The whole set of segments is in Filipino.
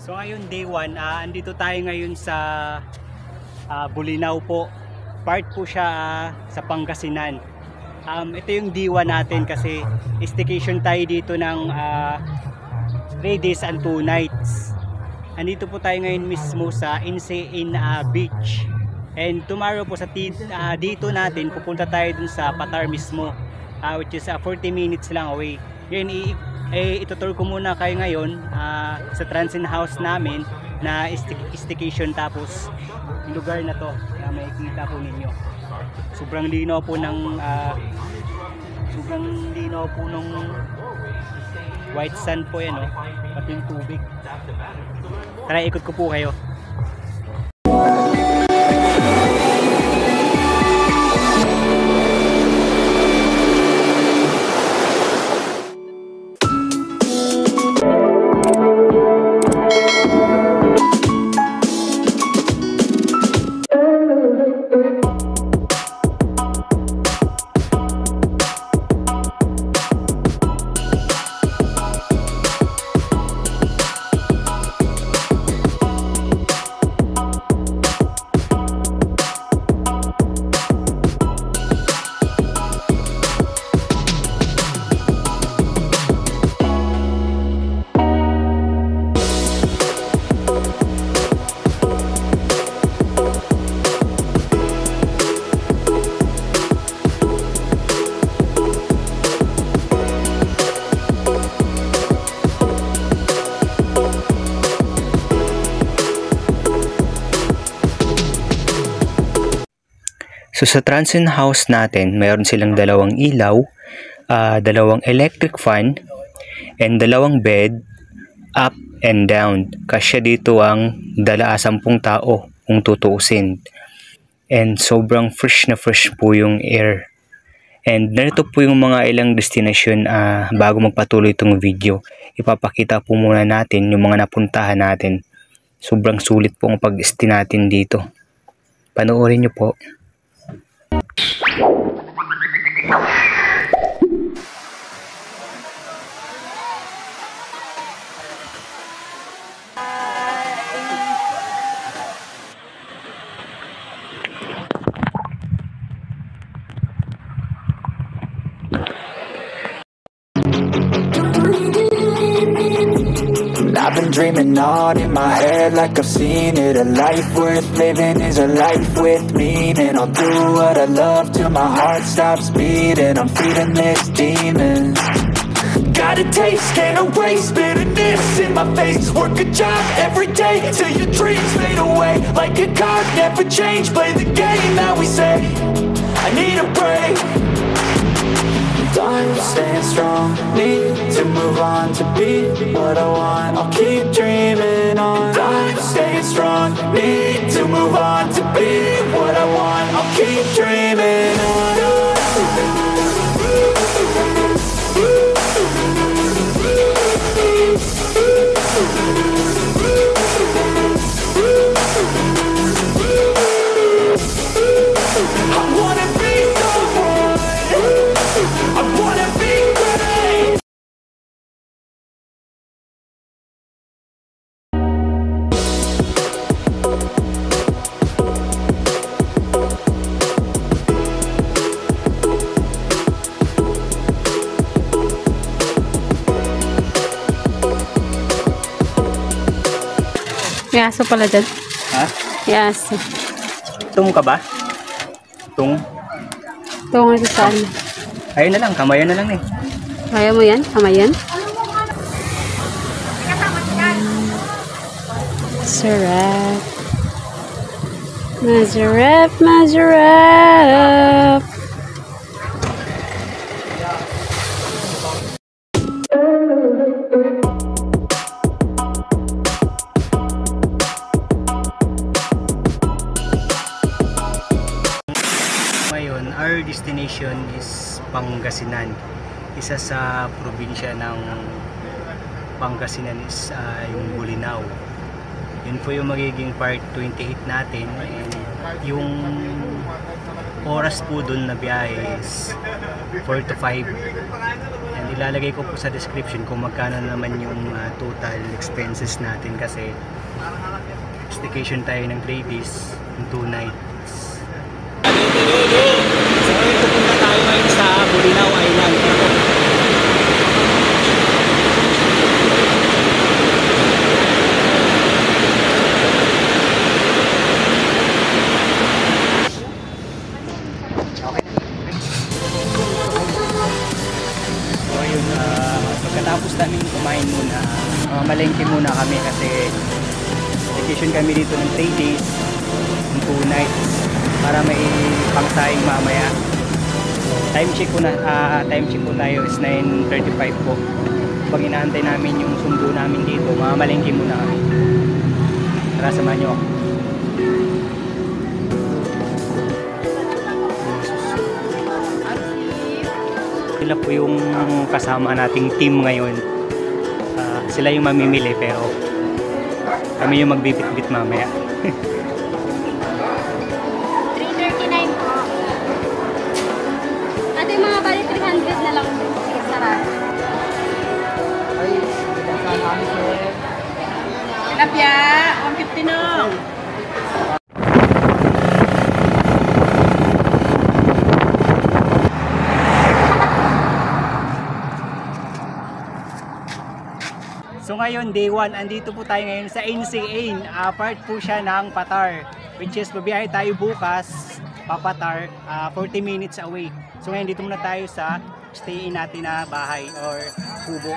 So ngayon day 1, andito tayo ngayon sa Bolinao po. Part po siya sa Pangasinan. Ito yung D1 natin kasi staycation tayo dito ng 3 days and 2 nights. Andito po tayo ngayon mismo sa Insein Beach. And tomorrow po sa dito natin pupunta tayo dun sa Patar mismo, which is 40 minutes lang away. Ngayon itutur ko muna kayo ngayon sa transient house namin na staycation, tapos yung lugar na to na makikita po ninyo. Sobrang linaw po ng white sand po yan, pati yung tubig. Tara, ikot ko po kayo. So sa transient house natin, mayroon silang dalawang ilaw, dalawang electric fan, and dalawang bed, up and down. Kasya dito ang 10 tao kung tutuusin. And sobrang fresh na fresh po yung air. And narito po yung mga ilang destination bago magpatuloy itong video. Ipapakita po muna natin yung mga napuntahan natin. Sobrang sulit po ang pag-stay natin dito. Panoorin nyo po. I've been dreaming on in my head like I've seen it. A life worth living is a life with meaning. I'll do what I love till my heart stops beating. I'm feeding this demon. Got a taste, can't erase bitterness in my face. Work a job every day till your dreams fade away. Like a card, never change, play the game that we say. I need a break. I'm staying strong, need to move on to be what I want. I'll keep dreaming on. I'm staying strong, need to move on to be what I want. I'll keep dreaming on. May aso pala dyan. Ha? May aso. Tung ka ba? Tung? Tung ito saan? Ayun na lang, kamayan na lang eh. Kaya mo yan? Kamayan? Sarap. Masarap, masarap. Our destination is Pangasinan. Isa sa probinsya ng Pangasinan is yung Bolinao. Yun po yung magiging part 28 natin, and Yung oras po dun na biyahe is 4 to 5. And ilalagay ko po sa description kung magkano naman yung total expenses natin kasi staycation tayo ng 3 days and 2 nights. So pupunta tayo ngayon sa Bolinao Island. Pagkatapos namin kumain muna, malengke muna kami kasi vacation kami dito ng 3 days and 2 nights para may pangsahing mamaya. Time check po tayo is 9:35 po. Pag inaantay namin yung sundo namin dito, mamalengke muna kami. Tara, samahan nyo ako. Sila po yung kasama nating team ngayon. Sila yung mamimili pero kami yung magbibit-bit mamaya. 339 po. Ate, mga bali 300 na lang. Sarap. Tilapia, 150 no. So ngayon, day 1, andito po tayo ngayon sa NCA. Part po siya ng Patar, which is babiyahe tayo bukas, papatar, 40 minutes away. So ngayon, dito muna tayo sa stay natin na bahay or kubo.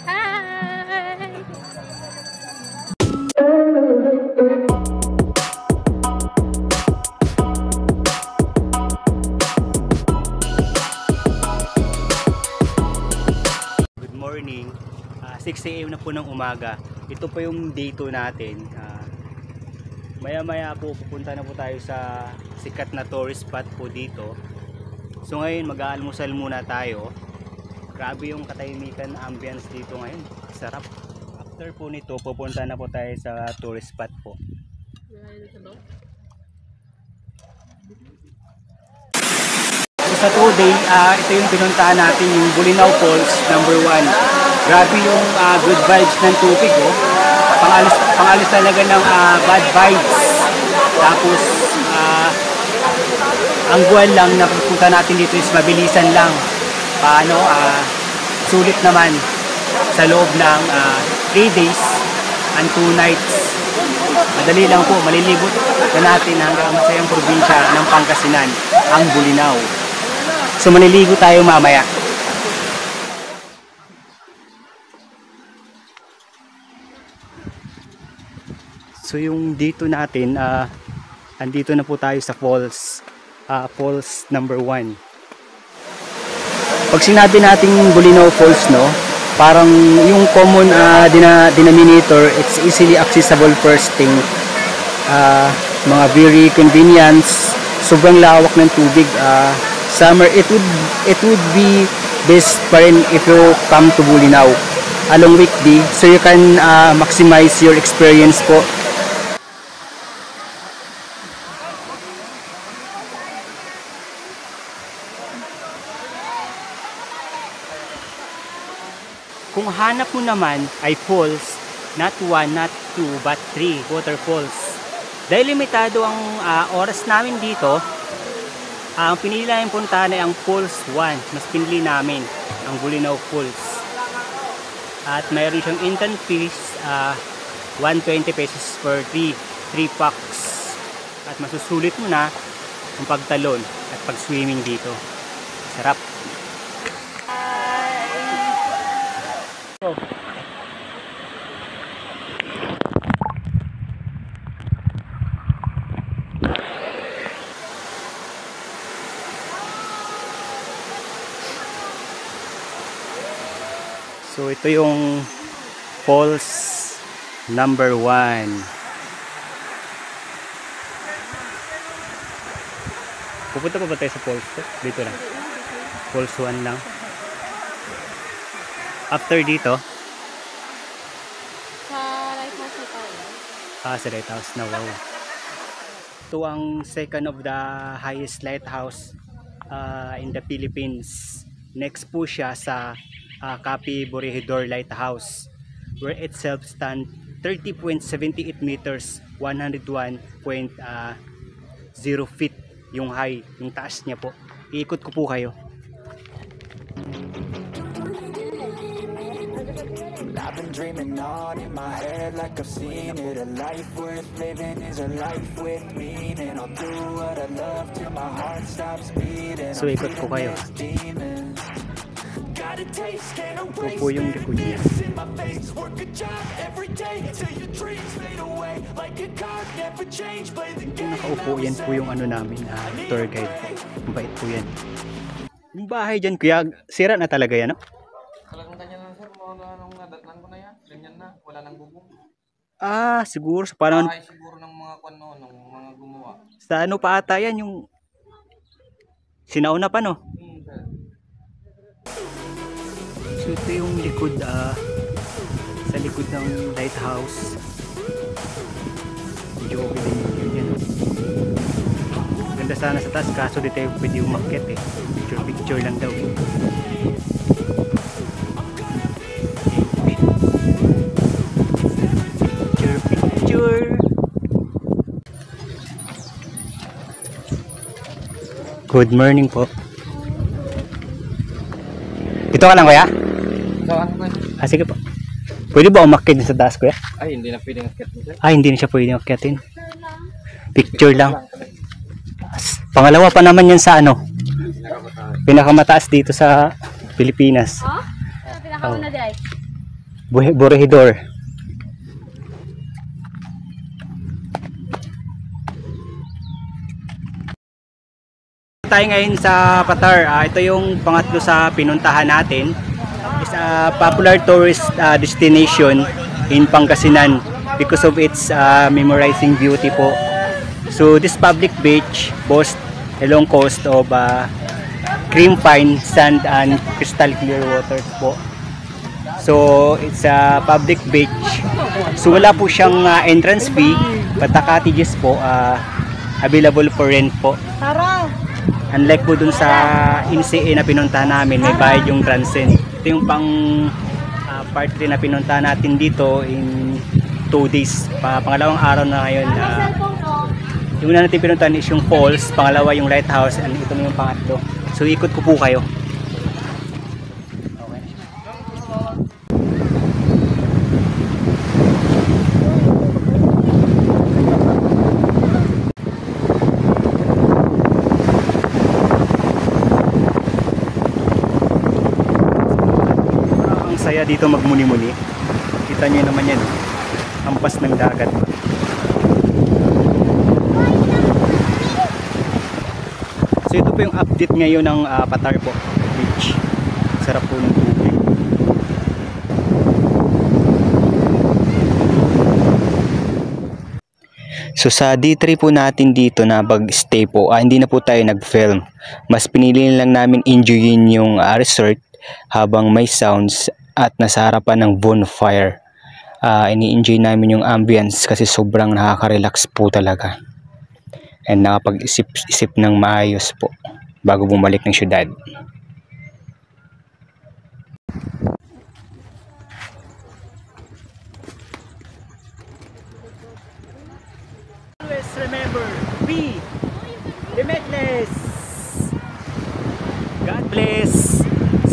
Hi! Morning, 6 AM na po ng umaga. Ito po yung day 2 natin. Maya maya po pupunta na po tayo sa sikat na tourist spot po dito. So ngayon mag-aalmusal muna tayo. Grabe yung katahimikan ambience dito ngayon. Sarap. After po nito pupunta na po tayo sa tourist spot po. So sa 2 day, ito yung pinuntahan natin, yung Bolinao Falls number 1. Grabe yung good vibes ng tubig, oh. Pangalis talaga ng bad vibes. Tapos ang buwan lang na pupunta natin dito is mabilisan lang. Paano? Sulit naman sa loob ng 3 days and 2 nights. Madali lang po, malilibot na natin hanggang masayang probinsya ng Pangasinan, ang Bolinao. So maliligo tayo mamaya. So yung dito natin, andito na po tayo sa falls, falls number 1. Pag sinabi nating Bolinao Falls, no, parang yung common denominator, it's easily accessible first thing. Mga very convenience, sobrang lawak ng tubig. Summer, it would be best pa rin if you come to Bolinao along weekday so you can maximize your experience po. Kung hanap mo naman ay falls, not 1, not 2, but 3 waterfalls. Dahil limitado ang oras namin dito, ang pinili namin puntahan ay ang Falls 1. Mas pinili namin ang Bolinao Falls. At mayroon siyang entrance fees, 120 pesos per 3 packs. At masusulit mo na ang pagtalon at pag-swimming dito. Sarap. So ito yung falls number 1. Pupunta pa ba tayo sa falls to? Dito lang. Falls 1 lang. After dito, Sa lighthouse ito. Sa lighthouse na wow. Ito ang second of the highest lighthouse in the Philippines. Next po siya sa Cape Borihidor Lighthouse, where itself stand 30.78 meters, 101.0 feet yung high, yung taas niya po. Iikot ko po kayo. I've been dreaming on in my head like I've seen it. A life worth living is a life with meaning. I'll do what I love till my heart stops beating. So ikot ko kayo. Ito po yung likod niya. Yung nakaupo, yan po yung ano namin, tour guide po. Mabait po yan. Yung bahay dyan, kuya, sira na talaga yan, no? Talagang ganyan lang sir, mga nung nadatnan ko na yan, ganyan na, wala nang bubong. Siguro sa parang Ay siguro ng mga kwan noon, ng mga gumawa. sa ano pa ata yan, yung sinauna pa, no? Sir. So ito yung likod, sa likod ng lighthouse. Medyo okay din yun yan. Ganda sana sa taas, kaso di tayo pwede umakyat eh. Picture lang daw. Picture. Good morning po. Dito ka lang, kuya? So ano ba? Sige po. Pwede ba umakyat sa taas, kuya? Ay hindi na pwedeng akit mo sir. Hindi na siya pwede akyatin. Picture lang. Pangalawa pa naman yan sa ano? Pinakamataas dito sa Pilipinas. Oh? Pinakauna di ay. Borihidor. Tayo ngayon sa Patar. Ito yung pangatlo sa pinuntahan natin. It's a popular tourist destination in Pangasinan because of its memorizing beauty po. So this public beach boasts a long coast of cream fine sand and crystal clear waters po. So it's a public beach. So wala po siyang entrance fee, but the cottages po available for rent po. Unlike po dun sa NCA na pinuntahan namin, may bayad yung transient. Ito yung pang part 3 na pinuntahan natin dito in 2 days. Pangalawang araw na ngayon. Yung una natin pinuntahan is yung falls, pangalawa yung lighthouse, and ito na yung pangatlo. So ikot ko po kayo. Saya dito magmuni-muni. Kita niyo naman yan, ampas ng dagat. So ito po yung update ngayon ng Patar po beach. Sarap po ng tubig. So sa D3 po natin dito na pag-stay po, hindi na po tayo nag-film. Mas pinili lang namin enjoyin yung resort habang may sounds at nasa harapan ng bonfire. Ini-enjoy namin yung ambience kasi sobrang nakaka-relax po talaga. And nakapag-isip ng maayos po bago bumalik ng syudad. Always remember, be limitless. God bless.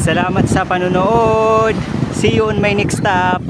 Salamat sa panonood. See you on my next stop.